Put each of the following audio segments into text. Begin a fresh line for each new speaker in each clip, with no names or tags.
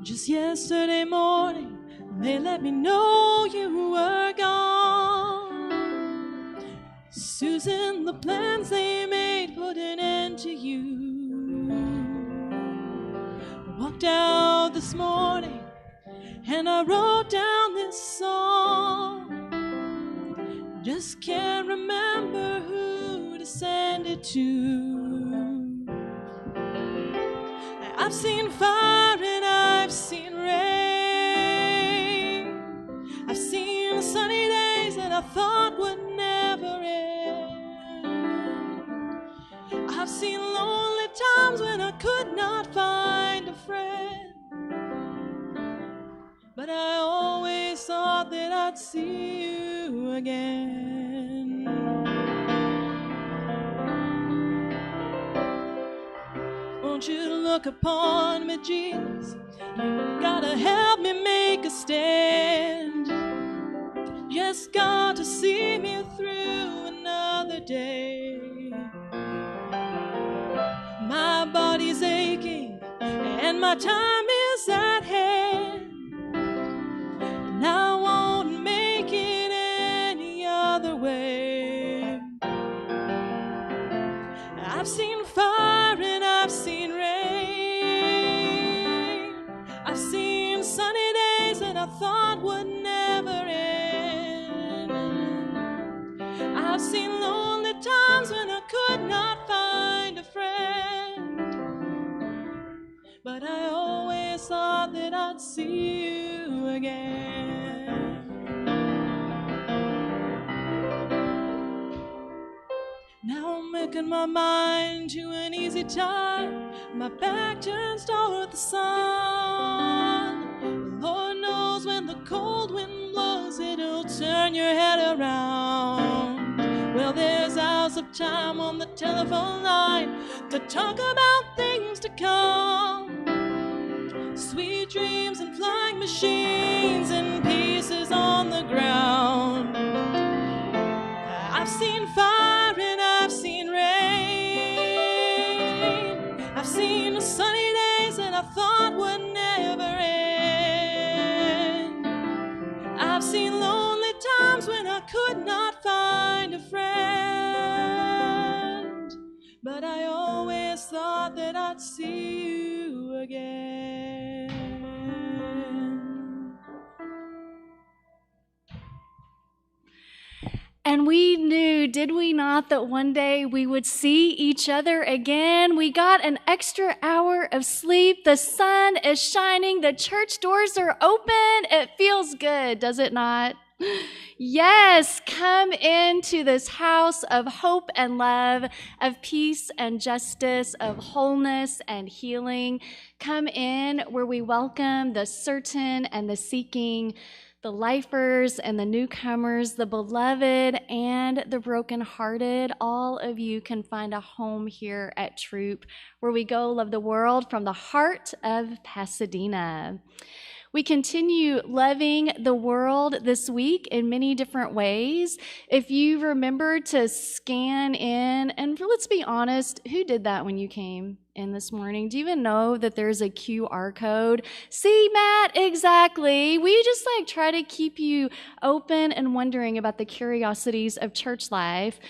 Just yesterday morning, they let me know you were gone. Susan, the plans they made put an end to you. I walked out this morning and I wrote down this song. Just can't remember who to send it to. I've seen fire and I've seen rain. I've seen sunny days that I thought would never end. I've seen lonely times when I could not find a friend. But I always thought that I'd see you again. Won't you look upon me, Jesus? You gotta help me make a stand. Just got to see me through another day. My body's aching and my time is at hand. And I won't make it any other way. I've seen fire and I've seen rain. I've seen sunny days that I thought would never end. I've seen lonely times when I could not find a friend. But I always thought that I'd see you again. Now I'm making my mind to an easy time. My back turns toward the sun. Lord knows when the cold wind blows, it'll turn your head around. Well, there's hours of time on the telephone line to talk about things to come. Sweet dreams and flying machines and pieces on the ground. I've seen fire and I've seen rain. I've seen sunny days that I thought would never end. I've seen lonely times when I could not find a friend. But I always thought that I'd see you again.
And we knew, did we not, that one day we would see each other again? We got an extra hour of sleep. The sun is shining. The church doors are open. It feels good, does it not? Yes, come into this house of hope and love, of peace and justice, of wholeness and healing. Come in where we welcome the certain and the seeking, the lifers and the newcomers, the beloved and the brokenhearted. All of you can find a home here at Throop, where we go love the world from the heart of Pasadena. We continue loving the world this week in many different ways. If you remember to scan in, and let's be honest, who did that when you came in this morning? Do you even know that there's a QR code? See, Matt, exactly. We just try to keep you open and wondering about the curiosities of church life.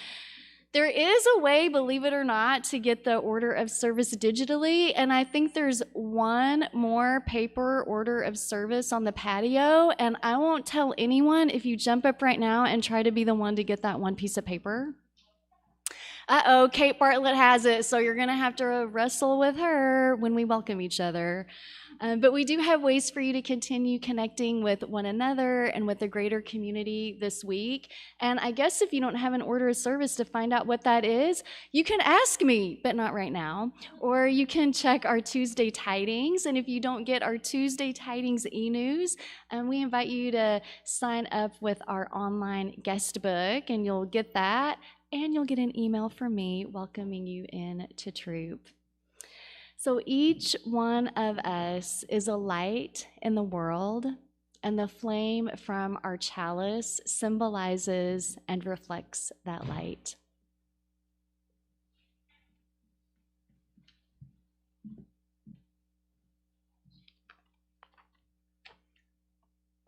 There is a way, believe it or not, to get the order of service digitally, and I think there's one more paper order of service on the patio, and I won't tell anyone if you jump up right now and try to be the one to get that one piece of paper. Uh-oh, Kate Bartlett has it, so you're going to have to wrestle with her when we welcome each other. But we do have ways for you to continue connecting with one another and with the greater community this week. And I guess if you don't have an order of service to find out what that is, you can ask me, but not right now. Or you can check our Tuesday tidings. And if you don't get our Tuesday tidings e-news, we invite you to sign up with our online guest book, and you'll get that. And you'll get an email from me welcoming you in to Throop. So each one of us is a light in the world, and the flame from our chalice symbolizes and reflects that light.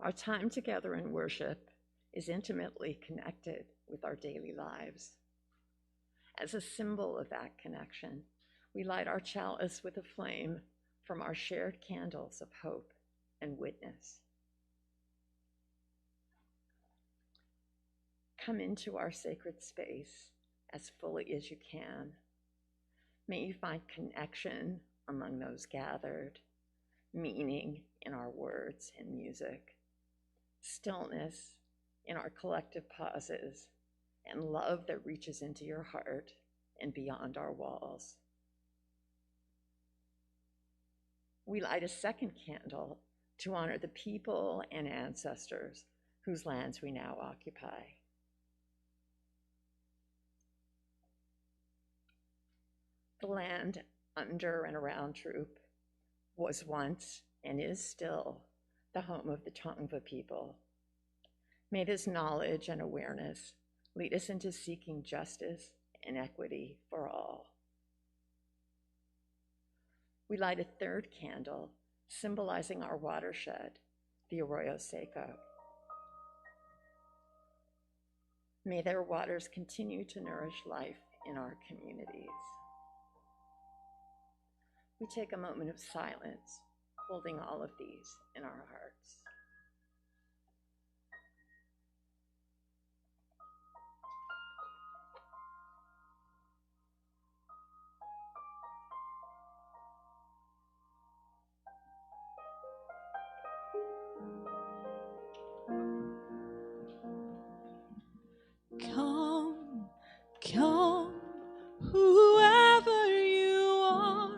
Our time together in worship is intimately connected with our daily lives. As a symbol of that connection, we light our chalice with a flame from our shared candles of hope and witness. Come into our sacred space as fully as you can. May you find connection among those gathered, meaning in our words and music, stillness in our collective pauses, and love that reaches into your heart and beyond our walls. We light a second candle to honor the people and ancestors whose lands we now occupy. The land under and around Throop was once and is still the home of the Tongva people. May this knowledge and awareness lead us into seeking justice and equity for all. We light a third candle, symbolizing our watershed, the Arroyo Seco. May their waters continue to nourish life in our communities. We take a moment of silence, holding all of these in our hearts.
Come, come, whoever you are,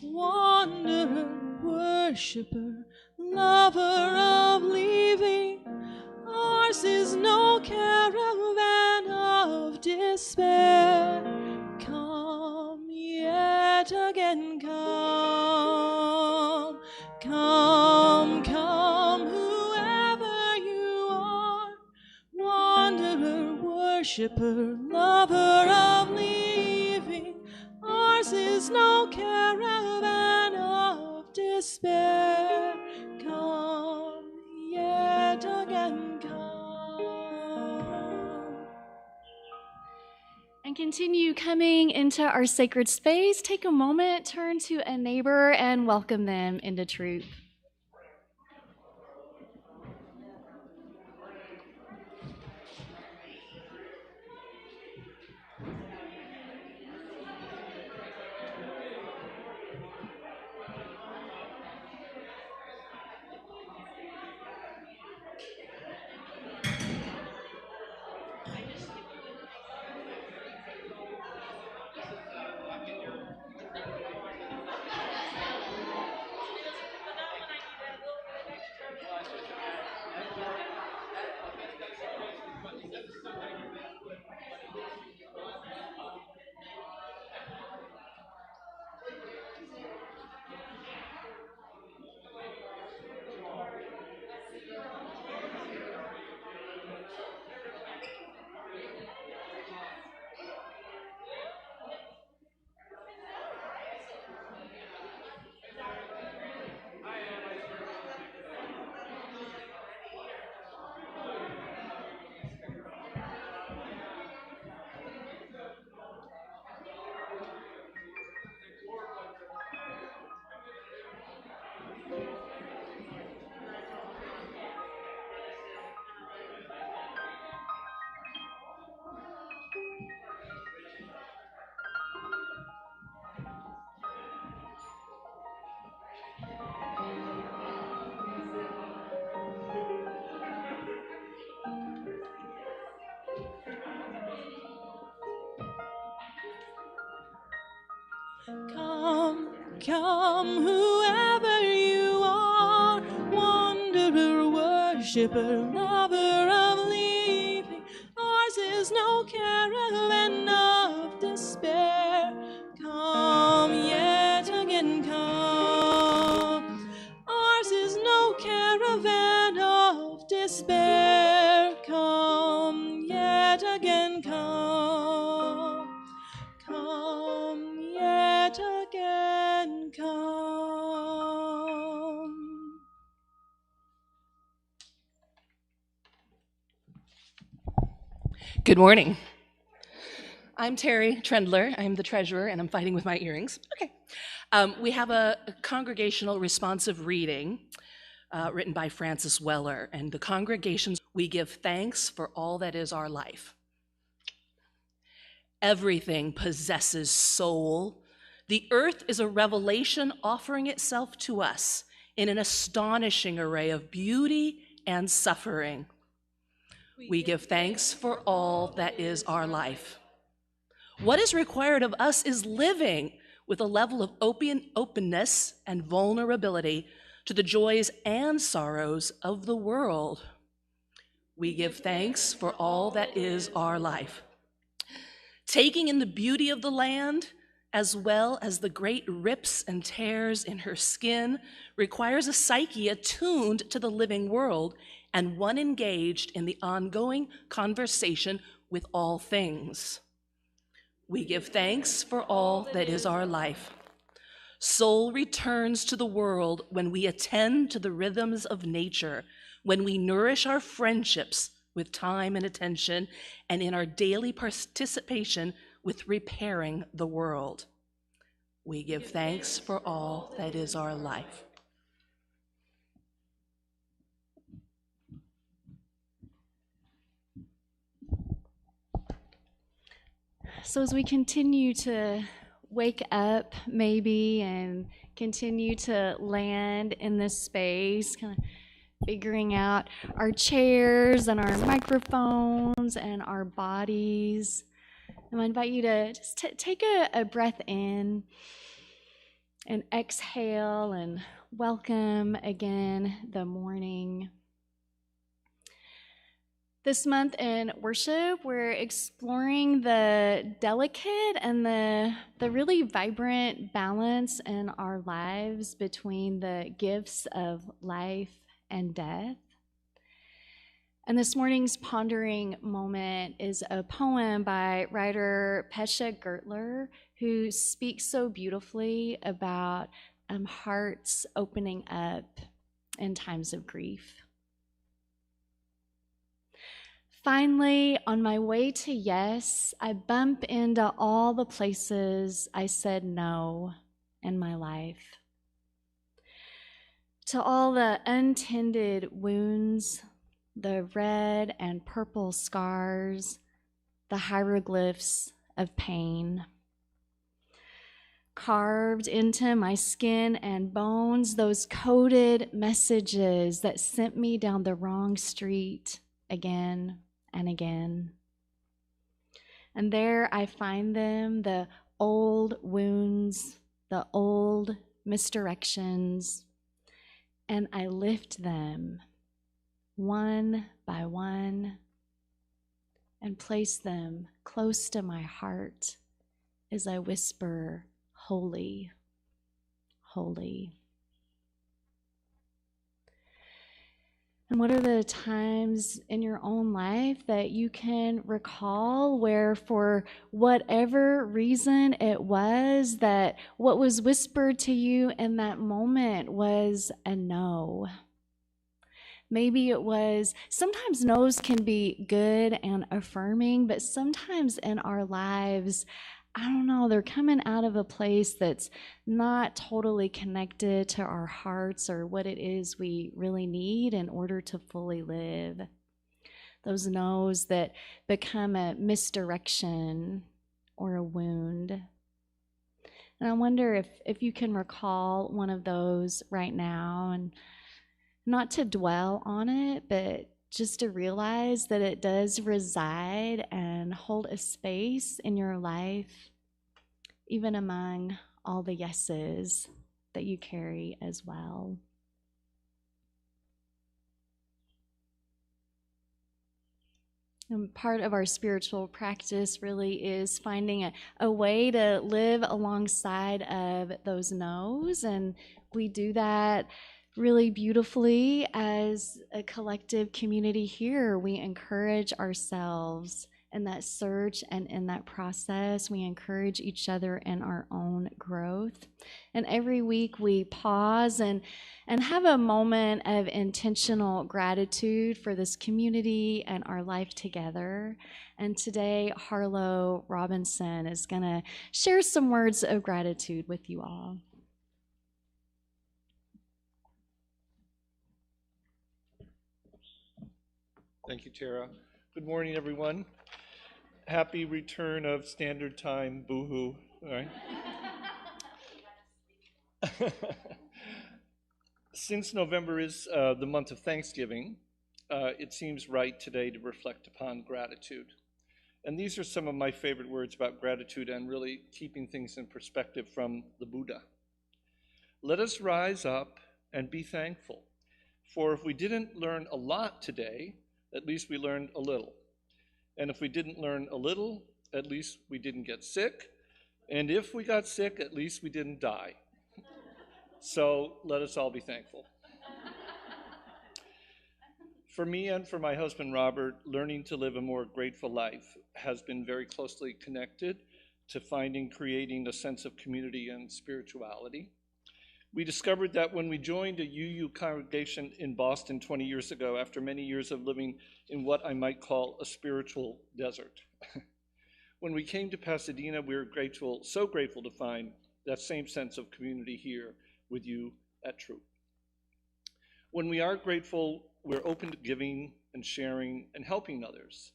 wanderer, worshiper, lover of leaving. Ours is no caravan of despair. Come, yet again come. Come, come, whoever you are, wanderer, worshiper, lover of leaving. Ours is no caravan of despair. Come, yet again come.
And continue coming into our sacred space. Take a moment, turn to a neighbor, and welcome them into Throop.
Come, come, whoever you are, wanderer, worshiper, lover of leaving. Ours is no caravan of despair. Come, yet again come. Ours is no caravan of despair. Come, yet again come. Come, yet again come.
Good morning. I'm Terry Trendler. I'm the treasurer, and I'm fighting with my earrings. Okay. We have a congregational responsive reading written by Francis Weller, and the congregations, we give thanks for all that is our life. Everything possesses soul. The earth is a revelation offering itself to us in an astonishing array of beauty and suffering. We give thanks for all that is our life. What is required of us is living with a level of openness and vulnerability to the joys and sorrows of the world. We give thanks for all that is our life. Taking in the beauty of the land, as well as the great rips and tears in her skin, requires a psyche attuned to the living world and one engaged in the ongoing conversation with all things. We give thanks for all that is our life. Soul returns to the world when we attend to the rhythms of nature, when we nourish our friendships with time and attention, and in our daily participation with repairing the world. We give thanks for all that is our life.
So as we continue to wake up maybe and continue to land in this space, kind of figuring out our chairs and our microphones and our bodies, I'm going to invite you to just take a breath in and exhale and welcome again the morning. This month in worship, we're exploring the delicate and the really vibrant balance in our lives between the gifts of life and death. And this morning's pondering moment is a poem by writer Pesha Gertler, who speaks so beautifully about hearts opening up in times of grief. Finally, on my way to yes, I bump into all the places I said no in my life. To all the untended wounds, the red and purple scars, the hieroglyphs of pain. Carved into my skin and bones, those coded messages that sent me down the wrong street again and again. And there I find them, the old wounds, the old misdirections, and I lift them one by one and place them close to my heart as I whisper, "Holy, holy." And what are the times in your own life that you can recall where, for whatever reason it was, that what was whispered to you in that moment was a no? Maybe it was, sometimes no's can be good and affirming, but sometimes in our lives, I don't know, they're coming out of a place that's not totally connected to our hearts or what it is we really need in order to fully live. Those no's that become a misdirection or a wound. And I wonder if you can recall one of those right now, and not to dwell on it, but just to realize that it does reside and hold a space in your life, even among all the yeses that you carry as well. And part of our spiritual practice really is finding a way to live alongside of those no's, and we do that really beautifully as a collective community here. We encourage ourselves in that search and in that process. We encourage each other in our own growth. And every week we pause and have a moment of intentional gratitude for this community and our life together. And today, Harlow Robinson is going to share some words of gratitude with you all.
Thank you, Tara. Good morning, everyone. Happy return of standard time, boo-hoo. All right. Since November is the month of Thanksgiving, it seems right today to reflect upon gratitude. And these are some of my favorite words about gratitude and really keeping things in perspective from the Buddha. Let us rise up and be thankful, for if we didn't learn a lot today, at least we learned a little. And if we didn't learn a little, at least we didn't get sick. And if we got sick, at least we didn't die. So let us all be thankful. For me and for my husband, Robert, learning to live a more grateful life has been very closely connected to creating a sense of community and spirituality. We discovered that when we joined a UU congregation in Boston 20 years ago, after many years of living in what I might call a spiritual desert. When we came to Pasadena, we were so grateful to find that same sense of community here with you at Throop. When we are grateful, we're open to giving and sharing and helping others.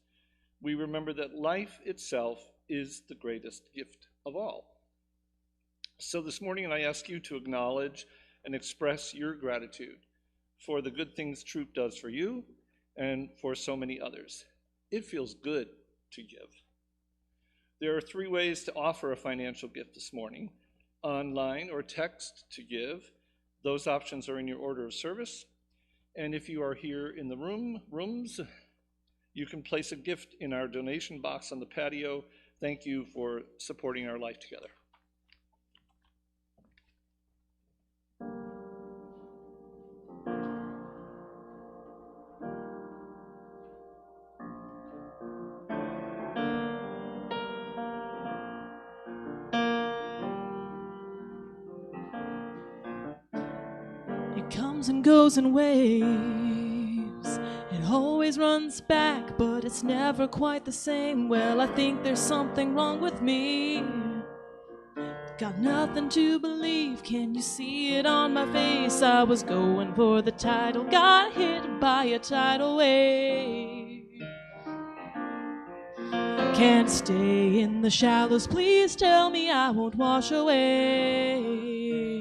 We remember that life itself is the greatest gift of all. So this morning, I ask you to acknowledge and express your gratitude for the good things Throop does for you and for so many others. It feels good to give. There are 3 ways to offer a financial gift this morning: online or text to give. Those options are in your order of service. And if you are here in the rooms, you can place a gift in our donation box on the patio. Thank you for supporting our life together.
It comes and goes in waves. It always runs back, but it's never quite the same. Well, I think there's something wrong with me. Got nothing to believe, can you see it on my face? I was going for the title, got hit by a tidal wave. Can't stay in the shallows, please tell me I won't wash away.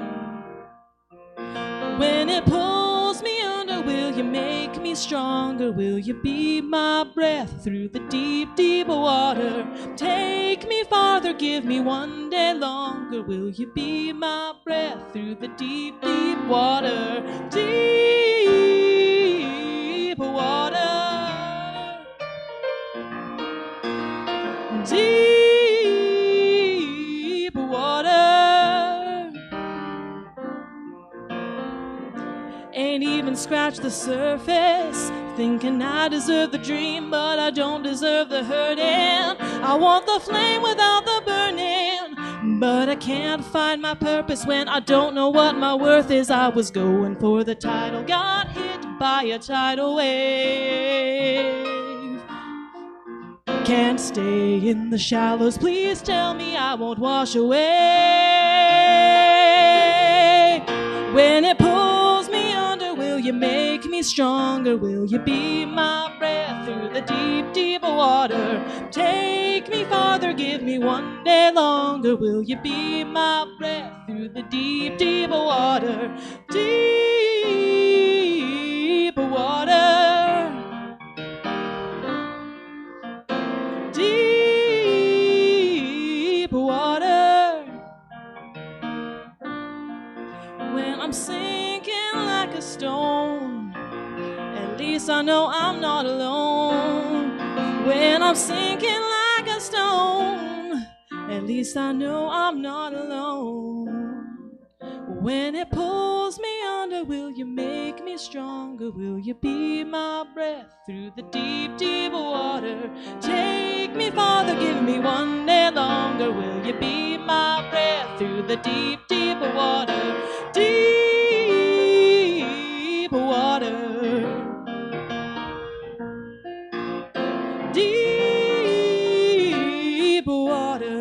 When it pulls me under, will you make me stronger? Will you be my breath through the deep, deep water? Take me farther, give me one day longer. Will you be my breath through the deep, deep water? Deep water. Deep water. Ain't even scratched the surface, thinking I deserve the dream, but I don't deserve the hurting. I want the flame without the burning, but I can't find my purpose when I don't know what my worth is. I was going for the title, got hit by a tidal wave. Can't stay in the shallows, please tell me I won't wash away. When it pulls me under, will you make me stronger? Will you be my breath through the deep, deep water? Take me farther, give me one day longer. Will you be my breath through the deep, deep water? Deep water. Deep water. When I'm sinking like a stone, at least I know I'm not alone. When I'm sinking like a stone, at least I know I'm not alone. When it pulls me under, longer? Will you make me stronger? Will you be my breath through the deep, deep water? Take me farther, give me one day longer. Will you be my breath through the deep, deep water? Deep water. Deep water.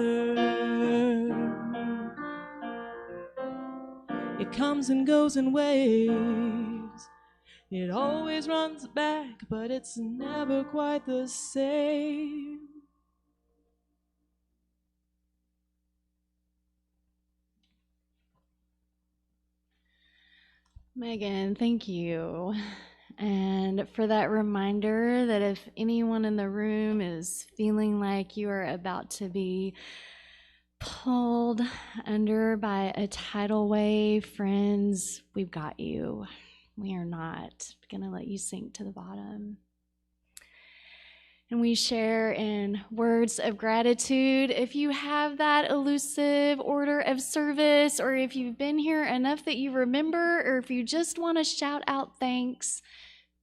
It comes and goes in waves. It always runs back, but it's never quite the same.
Megan, thank you. And for that reminder that if anyone in the room is feeling like you are about to be pulled under by a tidal wave, friends, we've got you. We are not going to let you sink to the bottom. And we share in words of gratitude. If you have that elusive order of service, or if you've been here enough that you remember, or if you just want to shout out thanks,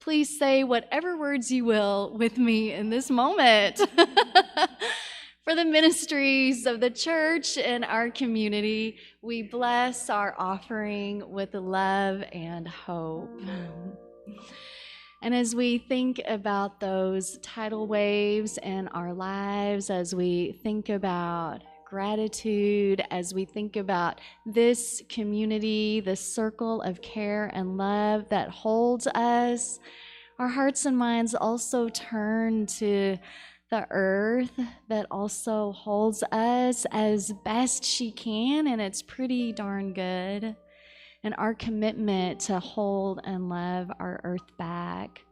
please say whatever words you will with me in this moment. For the ministries of the church and our community, we bless our offering with love and hope. And as we think about those tidal waves in our lives, as we think about gratitude, as we think about this community, this circle of care and love that holds us, our hearts and minds also turn to the earth that also holds us as best she can, and it's pretty darn good. And our commitment to hold and love our earth back.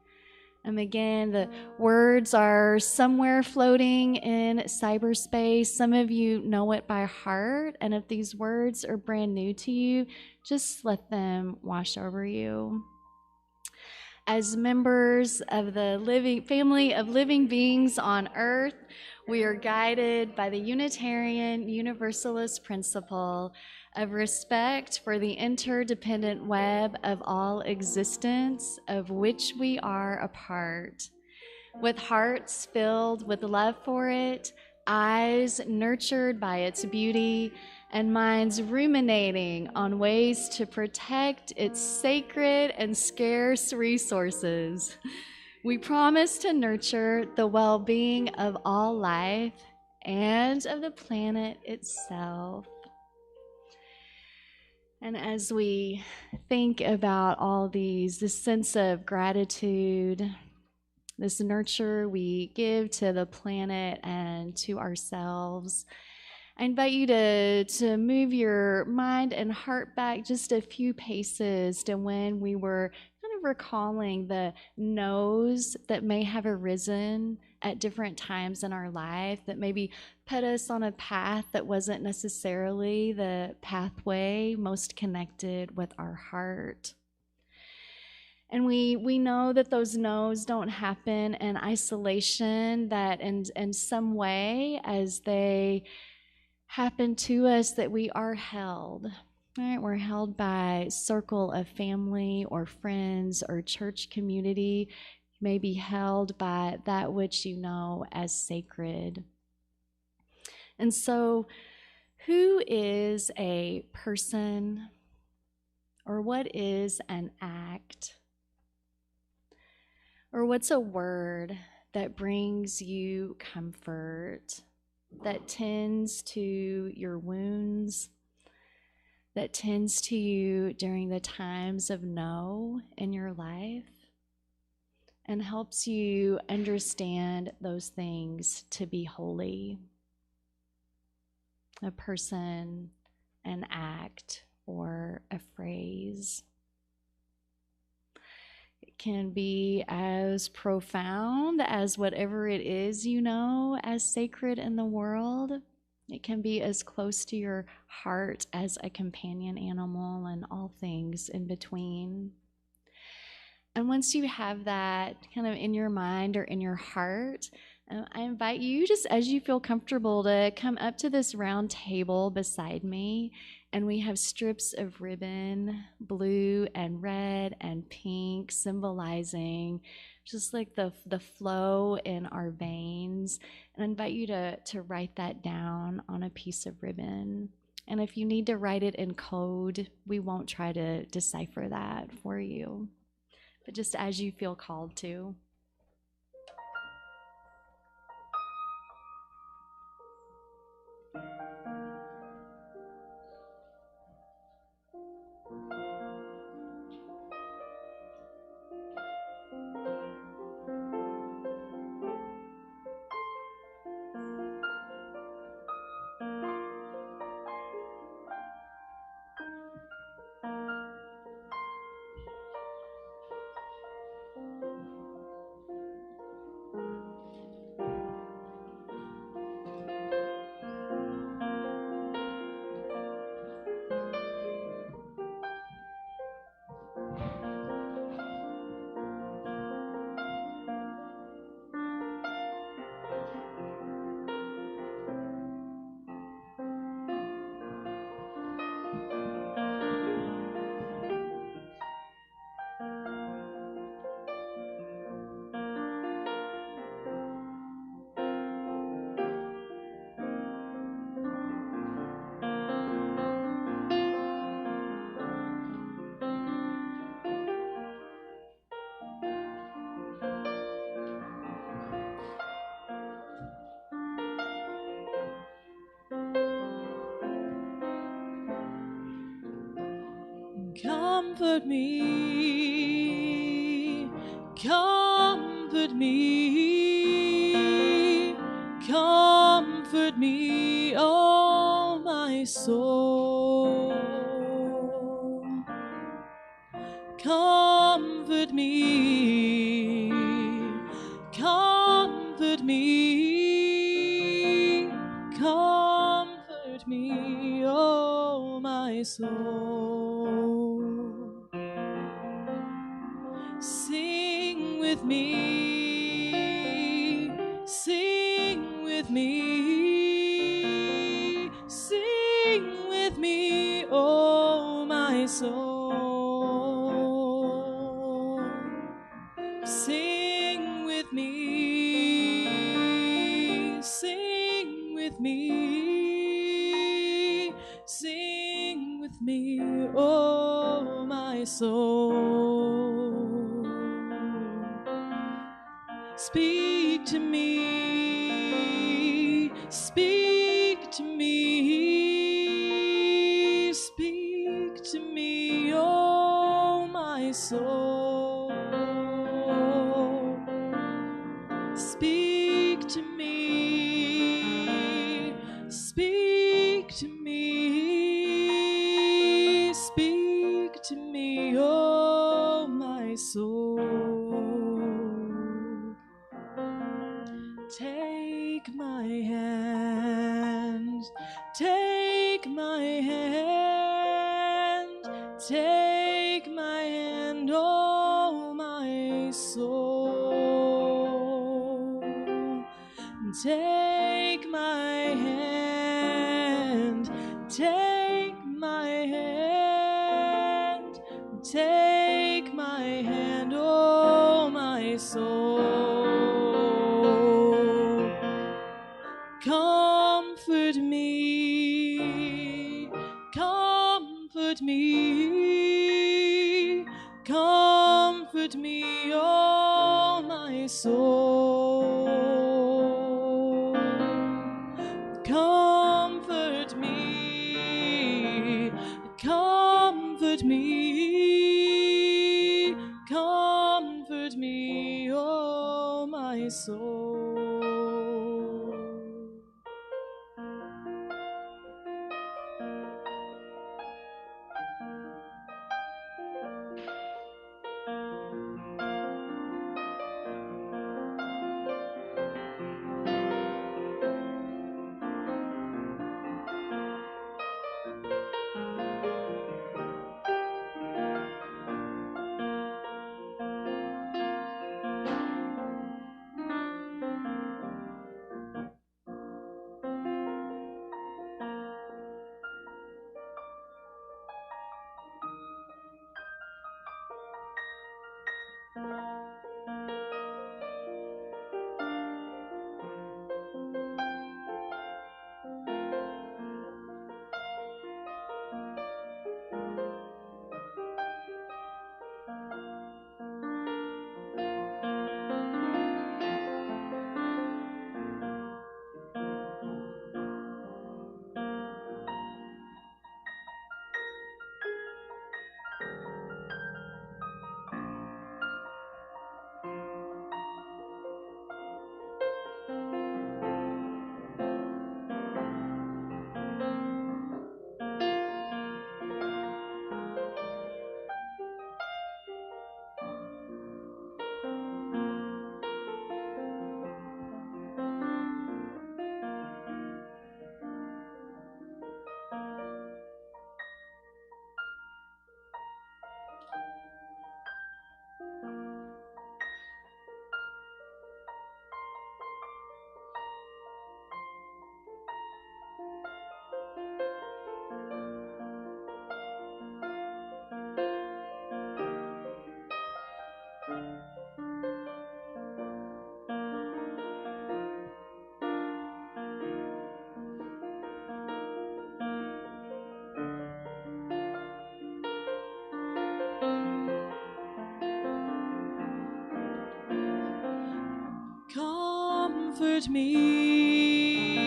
And again, the words are somewhere floating in cyberspace. Some of you know it by heart, and if these words are brand new to you, just let them wash over you. As members of the family of living beings on earth, we are guided by the Unitarian Universalist principle of respect for the interdependent web of all existence, of which we are a part. With hearts filled with love for it, eyes nurtured by its beauty, and minds ruminating on ways to protect its sacred and scarce resources, we promise to nurture the well-being of all life and of the planet itself. And as we think about all these, this sense of gratitude, this nurture we give to the planet and to ourselves, I invite you to move your mind and heart back just a few paces to when we were kind of recalling the no's that may have arisen at different times in our life that maybe put us on a path that wasn't necessarily the pathway most connected with our heart. And we know that those no's don't happen in isolation, that in some way as they happen to us that we are held. Right? We're held by circle of family or friends or church community. You may be held by that which you know as sacred. And so, who is a person, or what is an act? Or what's a word that brings you comfort, that tends to your wounds, that tends to you during the times of no in your life, and helps you understand those things to be holy? A person, an act, or a phrase. It can be as profound as whatever it is you know as sacred in the world. It can be as close to your heart as a companion animal, and all things in between. And once you have that kind of in your mind or in your heart, I invite you, just as you feel comfortable, to come up to this round table beside me And we have strips of ribbon, blue and red and pink, symbolizing just like the flow in our veins. And I invite you to write that down on a piece of ribbon. And if you need to write it in code, we won't try to decipher that for you, but just as you feel called to.
Comfort me, comfort me, comfort me, oh my soul. Comfort me, comfort me, comfort me, oh my soul. Sing with me, sing with me, sing with me, oh my soul. Sing with me, sing with me, sing with me, oh my soul. Speak to me, speak to me, speak to me, oh my soul. Speak to me, speak to me, speak to me, oh my soul. Take my hand, take my hand, take my hand, oh my soul. Take my hand, take my hand, take my hand, oh my soul. Comfort me, comfort me, comfort me, oh my soul. Comfort me, comfort me, comfort me, oh my soul. comfort me,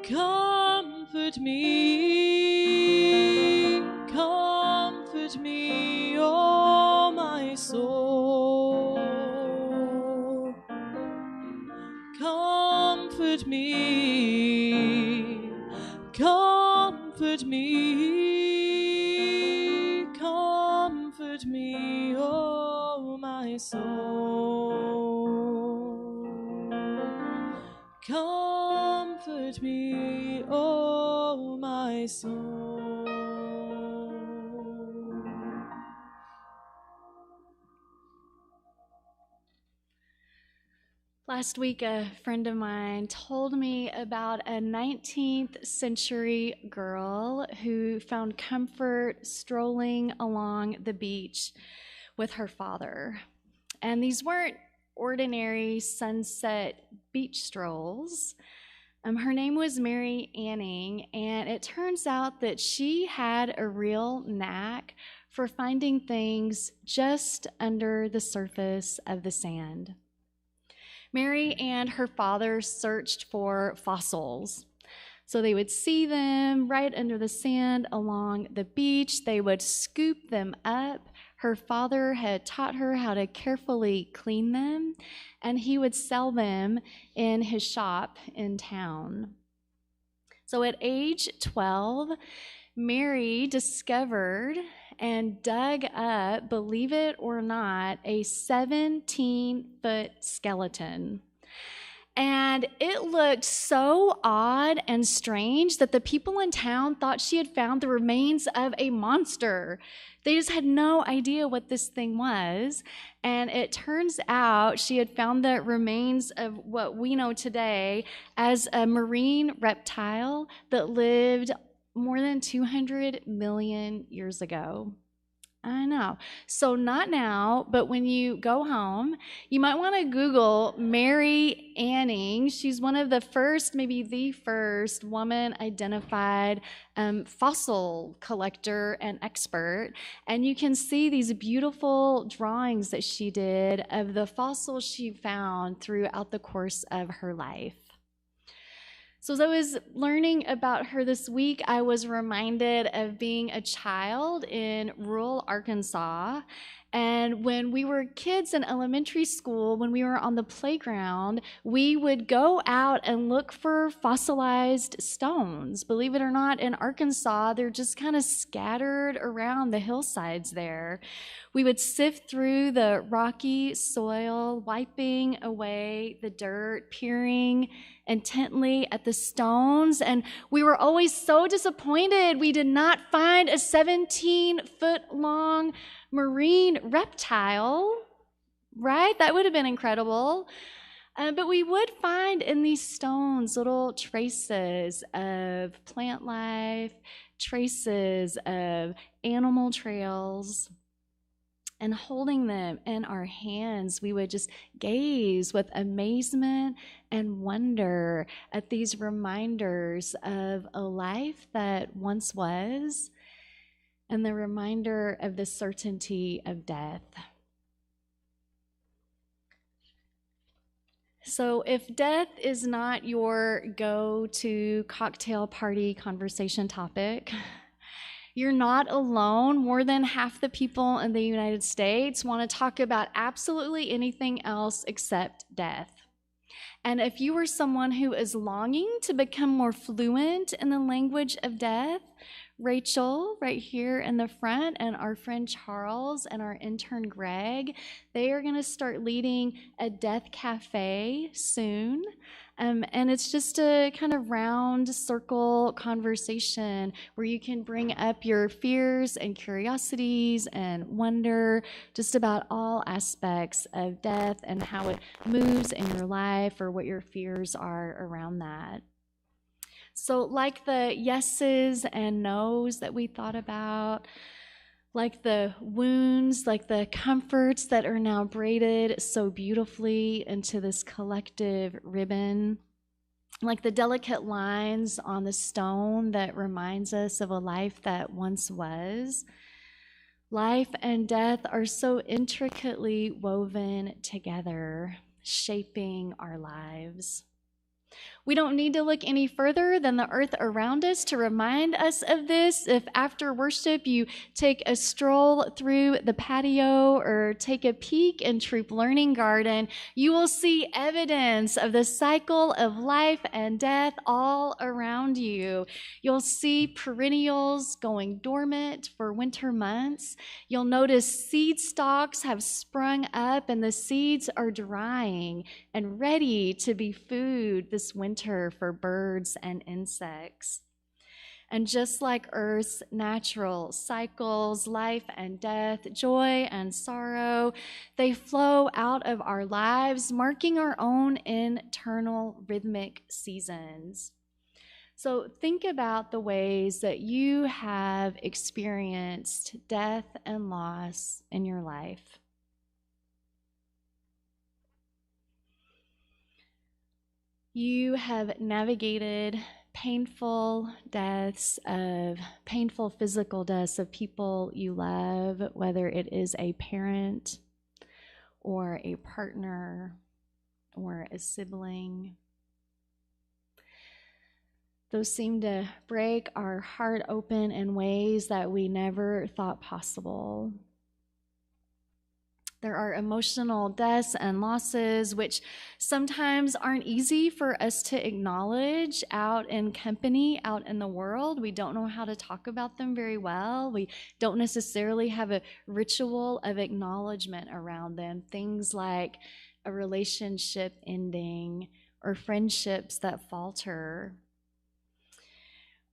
comfort me, comfort me, oh my soul. Comfort me, comfort me, comfort me, oh my soul. Comfort me, oh my soul.
Last week, a friend of mine told me about a 19th century girl who found comfort strolling along the beach with her father. And these weren't ordinary sunset beach strolls. Her name was Mary Anning, and it turns out that she had a real knack for finding things just under the surface of the sand. Mary and her father searched for fossils. So they would see them right under the sand along the beach. They would scoop them up. Her father had taught her how to carefully clean them, and he would sell them in his shop in town. So at age 12, Mary discovered and dug up, believe it or not, a 17-foot skeleton. And it looked so odd and strange that the people in town thought she had found the remains of a monster. They just had no idea what this thing was. And it turns out she had found the remains of what we know today as a marine reptile that lived more than 200 million years ago. I know. So not now, but when you go home, you might want to Google Mary Anning. She's one of the first, maybe the first woman identified fossil collector and expert. And you can see these beautiful drawings that she did of the fossils she found throughout the course of her life. So as I was learning about her this week, I was reminded of being a child in rural Arkansas. And when we were kids in elementary school, when we were on the playground, we would go out and look for fossilized stones. Believe it or not, in Arkansas, they're just kind of scattered around the hillsides there. We would sift through the rocky soil, wiping away the dirt, peering intently at the stones, and we were always so disappointed we did not find a 17-foot-long marine reptile, right? That would have been incredible. But we would find in these stones little traces of plant life, traces of animal trails. And holding them in our hands, we would just gaze with amazement and wonder at these reminders of a life that once was, and the reminder of the certainty of death. So if death is not your go-to cocktail party conversation topic, you're not alone. More than half the people in the United States want to talk about absolutely anything else except death. And if you are someone who is longing to become more fluent in the language of death, Rachel, right here in the front, and our friend Charles and our intern Greg, they are going to start leading a death cafe soon. And it's just a kind of round circle conversation where you can bring up your fears and curiosities and wonder just about all aspects of death and how it moves in your life or what your fears are around that. So like the yeses and nos that we thought about, like the wounds, like the comforts that are now braided so beautifully into this collective ribbon, like the delicate lines on the stone that reminds us of a life that once was. Life and death are so intricately woven together. shaping our lives. We don't need to look any further than the earth around us to remind us of this. If after worship you take a stroll through the patio or take a peek in Throop Learning Garden, you will see evidence of the cycle of life and death all around you. You'll see perennials going dormant for winter months. You'll notice seed stalks have sprung up and the seeds are drying and ready to be food this winter for birds and insects. And just like Earth's natural cycles, life and death, joy and sorrow, they flow out of our lives, marking our own internal rhythmic seasons. So think about the ways that you have experienced death and loss in your life. You have navigated painful physical deaths of people you love, whether it is a parent or a partner or a sibling. Those seem to break our heart open in ways that we never thought possible. There are emotional deaths and losses which sometimes aren't easy for us to acknowledge out in company, out in the world. We don't know how to talk about them very well. We don't necessarily have a ritual of acknowledgement around them. Things like a relationship ending or friendships that falter.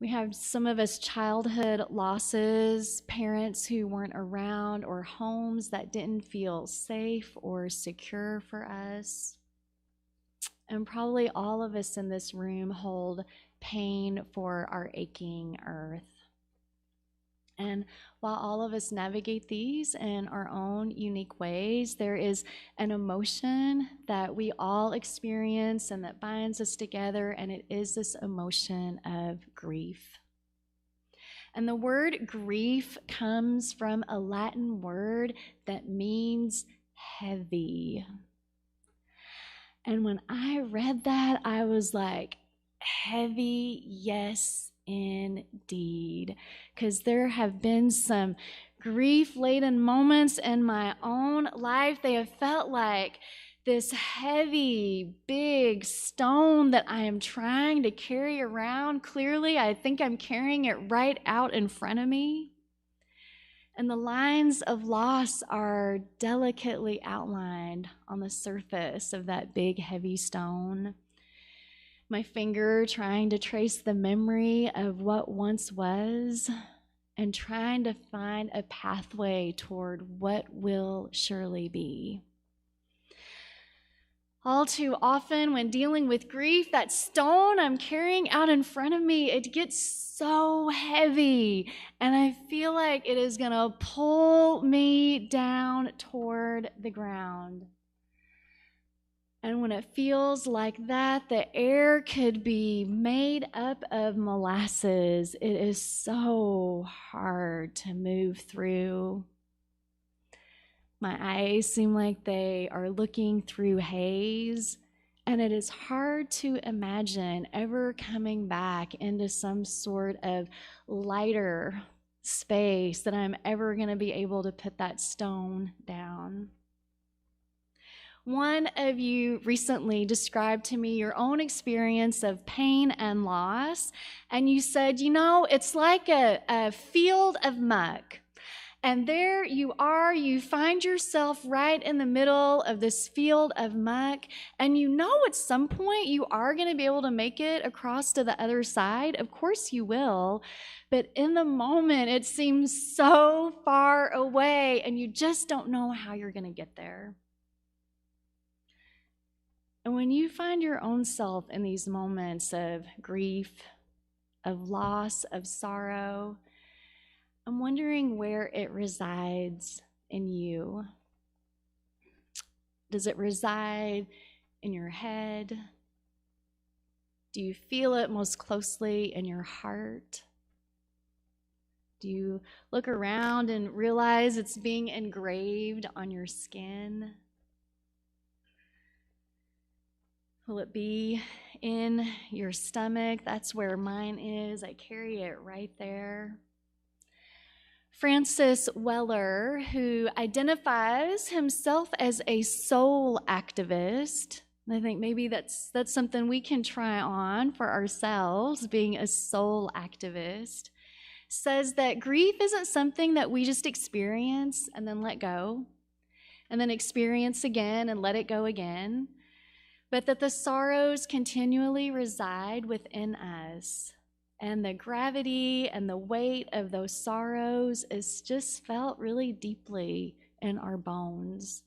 We have some of us childhood losses, parents who weren't around, or homes that didn't feel safe or secure for us. And probably all of us in this room hold pain for our aching earth. And while all of us navigate these in our own unique ways, there is an emotion that we all experience and that binds us together, and it is this emotion of grief. And the word grief comes from a Latin word that means heavy. And when I read that, I was like, heavy, yes, indeed, because there have been some grief-laden moments in my own life. They have felt like this heavy, big stone that I am trying to carry around. Clearly, I think I'm carrying it right out in front of me. And the lines of loss are delicately outlined on the surface of that big, heavy stone. My finger trying to trace the memory of what once was and trying to find a pathway toward what will surely be. All too often when dealing with grief, that stone I'm carrying out in front of me, it gets so heavy and I feel like it is going to pull me down toward the ground. And when it feels like that, the air could be made up of molasses. It is so hard to move through. My eyes seem like they are looking through haze, and it is hard to imagine ever coming back into some sort of lighter space that I'm ever going to be able to put that stone down. One of you recently described to me your own experience of pain and loss, and you said, it's like a field of muck. And there you are, you find yourself right in the middle of this field of muck, and at some point you are going to be able to make it across to the other side. Of course you will, but in the moment it seems so far away, and you just don't know how you're going to get there. And when you find your own self in these moments of grief, of loss, of sorrow, I'm wondering where it resides in you. Does it reside in your head? Do you feel it most closely in your heart? Do you look around and realize it's being engraved on your skin? Will it be in your stomach? That's where mine is. I carry it right there. Francis Weller, who identifies himself as a soul activist, I think maybe that's something we can try on for ourselves, being a soul activist, says that grief isn't something that we just experience and then let go, and then experience again and let it go again, but that the sorrows continually reside within us. And the gravity and the weight of those sorrows is just felt really deeply in our bones.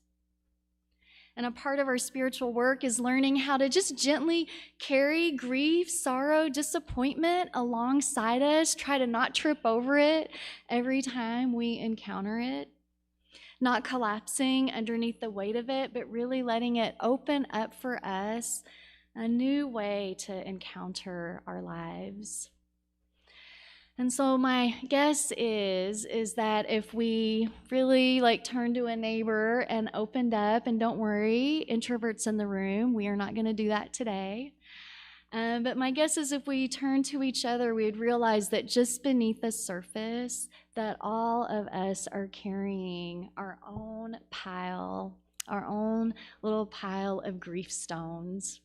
And a part of our spiritual work is learning how to just gently carry grief, sorrow, disappointment alongside us, try to not trip over it every time we encounter it. Not collapsing underneath the weight of it, but really letting it open up for us a new way to encounter our lives. And so my guess is that if we really turned to a neighbor and opened up, and don't worry, introverts in the room, we are not going to do that today. But my guess is if we turned to each other, we would realize that just beneath the surface, that all of us are carrying our own little pile of grief stones.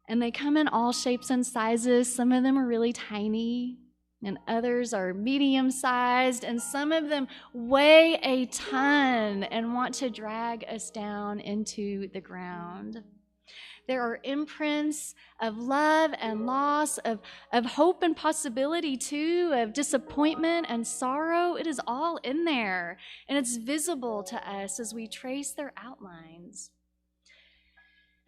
And they come in all shapes and sizes. Some of them are really tiny, and others are medium-sized, and some of them weigh a ton and want to drag us down into the ground. There are imprints of love and loss, of hope and possibility too, of disappointment and sorrow. It is all in there, and it's visible to us as we trace their outlines.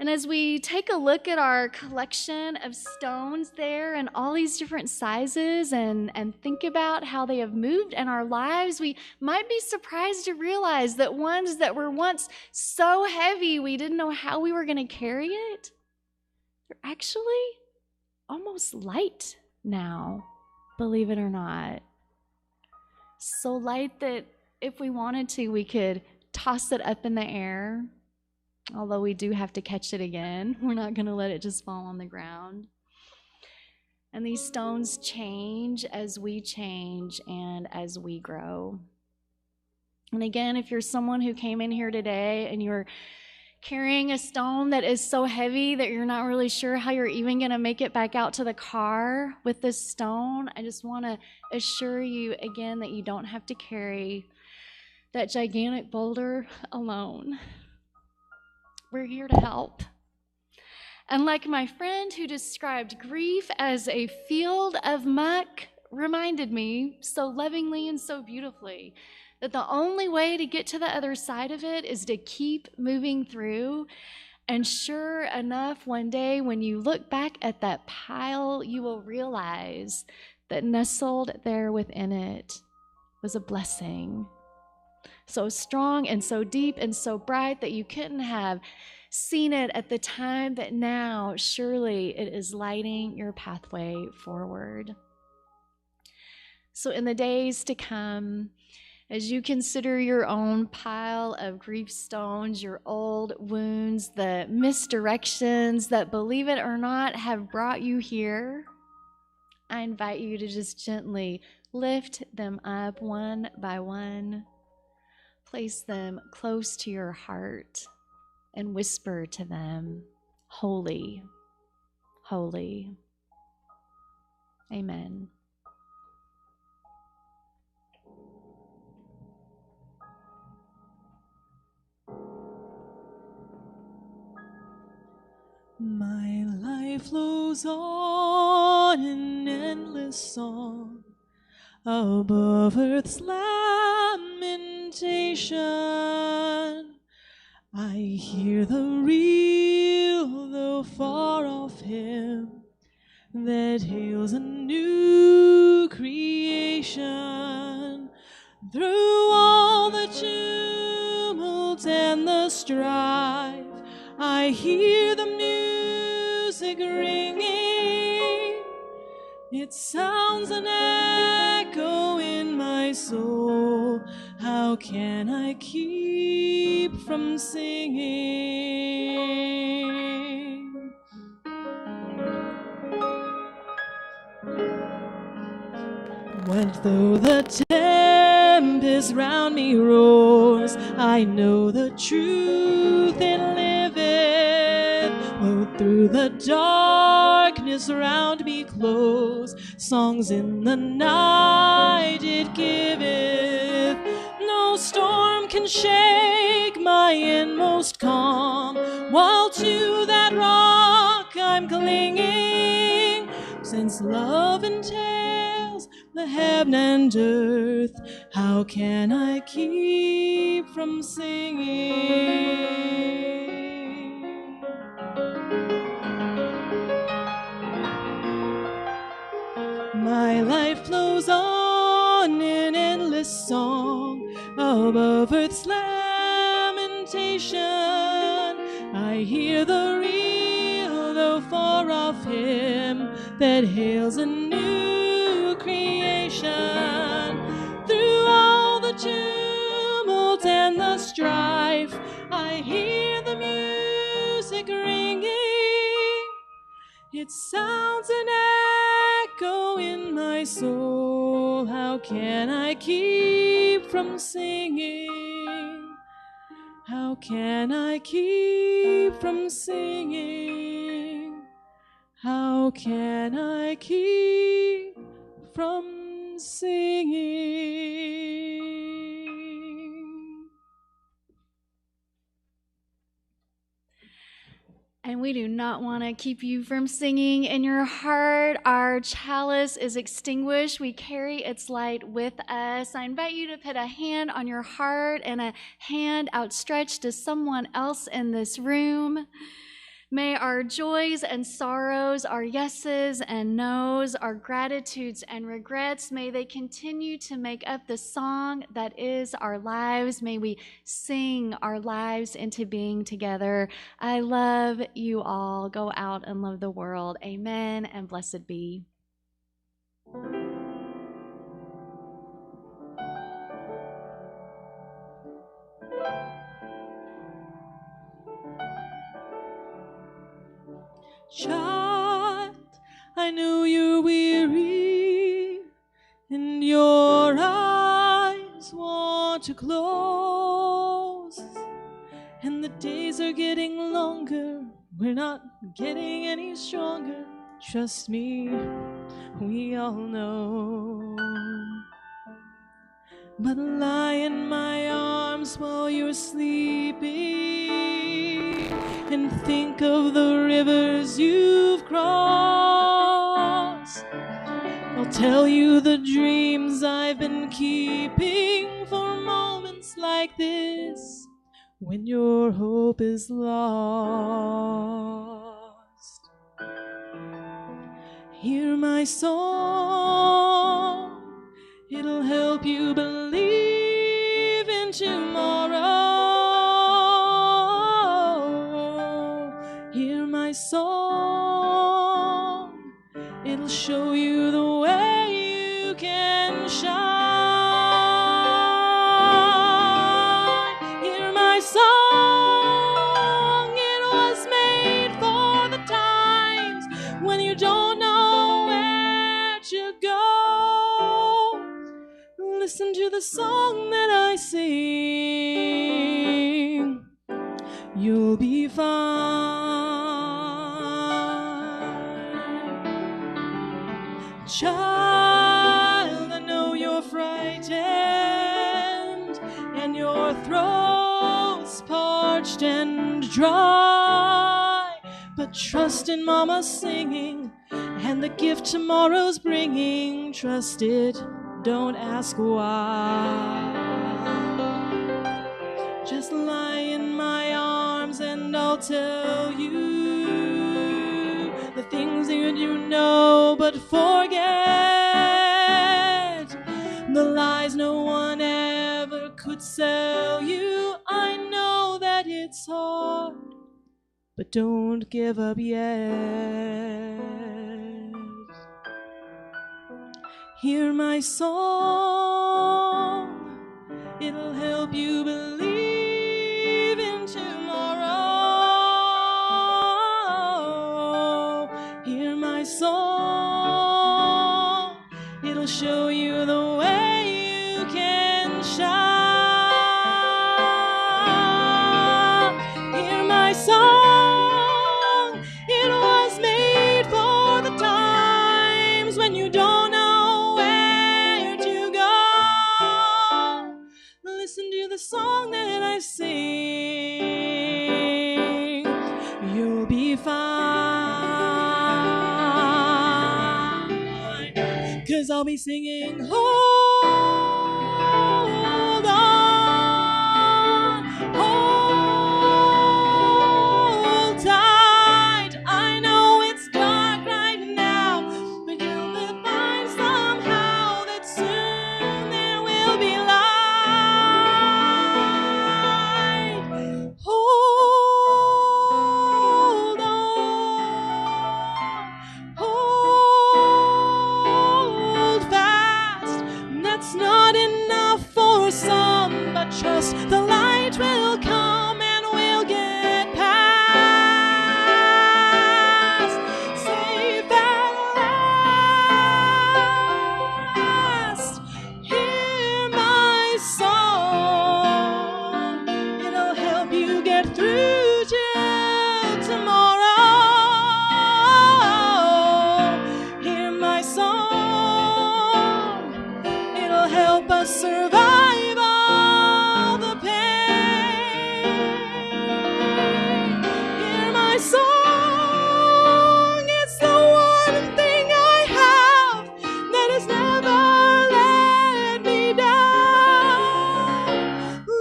And as we take a look at our collection of stones there in all these different sizes and think about how they have moved in our lives, we might be surprised to realize that ones that were once so heavy we didn't know how we were going to carry it, they're actually almost light now, believe it or not. So light that if we wanted to, we could toss it up in the air. Although we do have to catch it again. We're not going to let it just fall on the ground. And these stones change as we change and as we grow. And again, if you're someone who came in here today and you're carrying a stone that is so heavy that you're not really sure how you're even going to make it back out to the car with this stone, I just want to assure you again that you don't have to carry that gigantic boulder alone. We're here to help. And like my friend who described grief as a field of muck reminded me so lovingly and so beautifully that the only way to get to the other side of it is to keep moving through. And sure enough, one day when you look back at that pile, you will realize that nestled there within it was a blessing. So strong and so deep and so bright that you couldn't have seen it at the time, that now surely it is lighting your pathway forward. So in the days to come, as you consider your own pile of grief stones, your old wounds, the misdirections that, believe it or not, have brought you here, I invite you to just gently lift them up one by one. Place them close to your heart and whisper to them, "Holy, holy." Amen.
My life flows on in endless song above earth's lamentation. I hear the real, though far off hymn that hails a new creation. Through all the tumult and the strife, I hear the music ringing. It sounds an echo in my soul. How can I keep from singing? When though the tempest round me roars, I know the truth it liveth. Though through the darkness round me close, songs in the night it giveth. No storm can shake my inmost calm, while to that rock I'm clinging. Since love entails the heaven and earth, how can I keep from singing? My life flows on in endless song above earth's lamentation. I hear the real, though far off hymn that hails a new creation. Through all the tumult and the strife, I hear the music ringing. It sounds an echo in my soul. How can I keep from singing? How can I keep from singing? How can I keep from singing?
And we do not want to keep you from singing in your heart. Our chalice is extinguished. We carry its light with us. I invite you to put a hand on your heart and a hand outstretched to someone else in this room. May our joys and sorrows, our yeses and nos, our gratitudes and regrets, may they continue to make up the song that is our lives. May we sing our lives into being together. I love you all. Go out and love the world. Amen and blessed be.
Child, I know you're weary and your eyes want to close, and the days are getting longer. We're not getting any stronger. Trust me, we all know. But lie in my arms while you're sleeping and think of the rivers you've crossed. I'll tell you the dreams I've been keeping for moments like this, when your hope is lost. Hear my song, it'll help you believe in tomorrow. Hear my song, it'll show you the way you can shine. Hear my song, it was made for the times when you don't know where to go. Listen to the song that I sing, you'll be fine. Child, I know you're frightened and your throat's parched and dry, but trust in Mama's singing and the gift tomorrow's bringing. Trust it, don't ask why. Just lie in my arms and I'll tell you the things that you know but forget, the lies no one ever could sell you. I know that it's hard, but don't give up yet. Hear my song, it'll help you believe in tomorrow. Hear my song, it'll show you song that I sing, you'll be fine. 'Cause I'll be singing, hold on, hold tight. I know it's dark right now, but you'll find somehow that soon there will be light. Hold on, hold fast. That's not enough for some, but trust the light will come and we'll get past. Safe at last, hear my song. It'll help you get through till tomorrow. Hear my song. It'll help us survive all the pain. Hear my song. It's the one thing I have that has never let me down.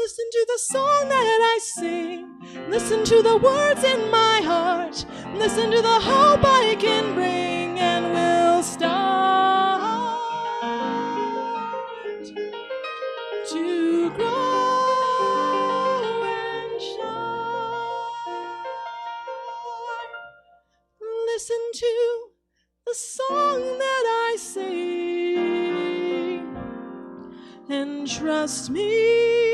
Listen to the song that I sing. Listen to the words in my heart. Listen to the hope I can bring, and we'll start to grow and shine. Listen to the song that I sing, and trust me,